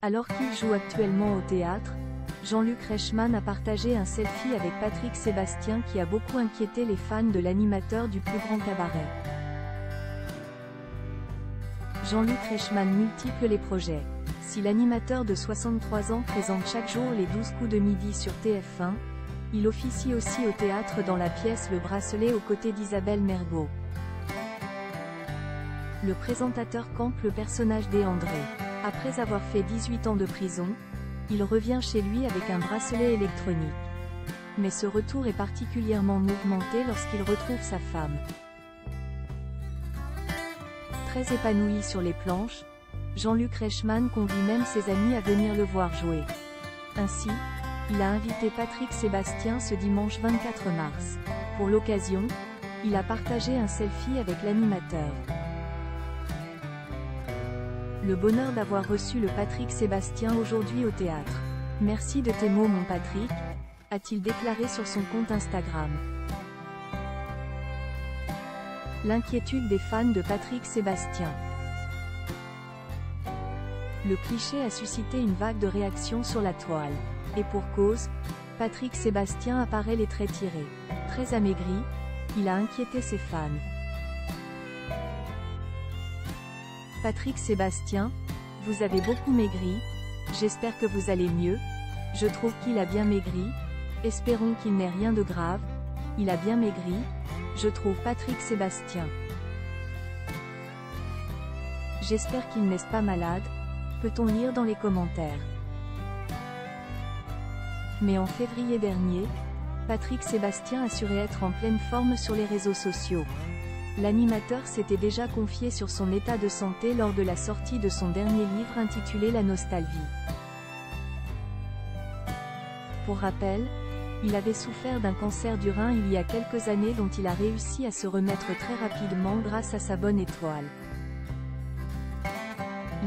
Alors qu'il joue actuellement au théâtre, Jean-Luc Reichmann a partagé un selfie avec Patrick Sébastien qui a beaucoup inquiété les fans de l'animateur du plus grand cabaret. Jean-Luc Reichmann multiplie les projets. Si l'animateur de 63 ans présente chaque jour les 12 coups de midi sur TF1, il officie aussi au théâtre dans la pièce Le Bracelet aux côtés d'Isabelle Mergo. Le présentateur campe le personnage d'André. Après avoir fait 18 ans de prison, il revient chez lui avec un bracelet électronique. Mais ce retour est particulièrement mouvementé lorsqu'il retrouve sa femme. Très épanoui sur les planches, Jean-Luc Reichmann convie même ses amis à venir le voir jouer. Ainsi, il a invité Patrick Sébastien ce dimanche 24 mars. Pour l'occasion, il a partagé un selfie avec l'animateur. Le bonheur d'avoir reçu le Patrick Sébastien aujourd'hui au théâtre. Merci de tes mots mon Patrick, a-t-il déclaré sur son compte Instagram. L'inquiétude des fans de Patrick Sébastien. Le cliché a suscité une vague de réactions sur la toile. Et pour cause, Patrick Sébastien apparaît les traits tirés. Très amaigri, il a inquiété ses fans. Patrick Sébastien, vous avez beaucoup maigri, j'espère que vous allez mieux, je trouve qu'il a bien maigri, espérons qu'il n'ait rien de grave, il a bien maigri, je trouve Patrick Sébastien. J'espère qu'il n'est pas malade, peut-on lire dans les commentaires. Mais en février dernier, Patrick Sébastien assurait être en pleine forme sur les réseaux sociaux. L'animateur s'était déjà confié sur son état de santé lors de la sortie de son dernier livre intitulé La Nostalgie. Pour rappel, il avait souffert d'un cancer du rein il y a quelques années dont il a réussi à se remettre très rapidement grâce à sa bonne étoile.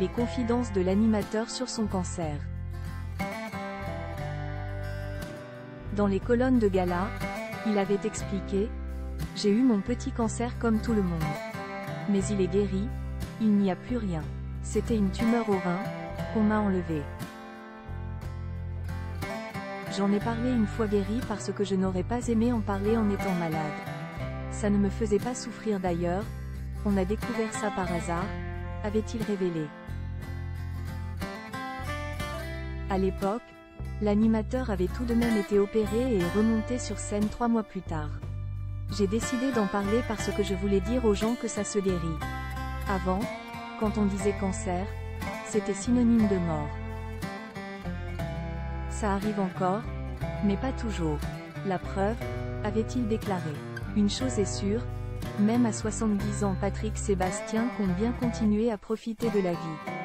Les confidences de l'animateur sur son cancer. Dans les colonnes de gala, il avait expliqué « J'ai eu mon petit cancer comme tout le monde. Mais il est guéri, il n'y a plus rien. C'était une tumeur au rein, qu'on m'a enlevée. J'en ai parlé une fois guéri parce que je n'aurais pas aimé en parler en étant malade. Ça ne me faisait pas souffrir d'ailleurs, on a découvert ça par hasard », avait-il révélé. À l'époque, l'animateur avait tout de même été opéré et est remonté sur scène 3 mois plus tard. J'ai décidé d'en parler parce que je voulais dire aux gens que ça se guérit. Avant, quand on disait cancer, c'était synonyme de mort. Ça arrive encore, mais pas toujours. La preuve, avait-il déclaré. Une chose est sûre, même à 70 ans Patrick Sébastien compte bien continuer à profiter de la vie.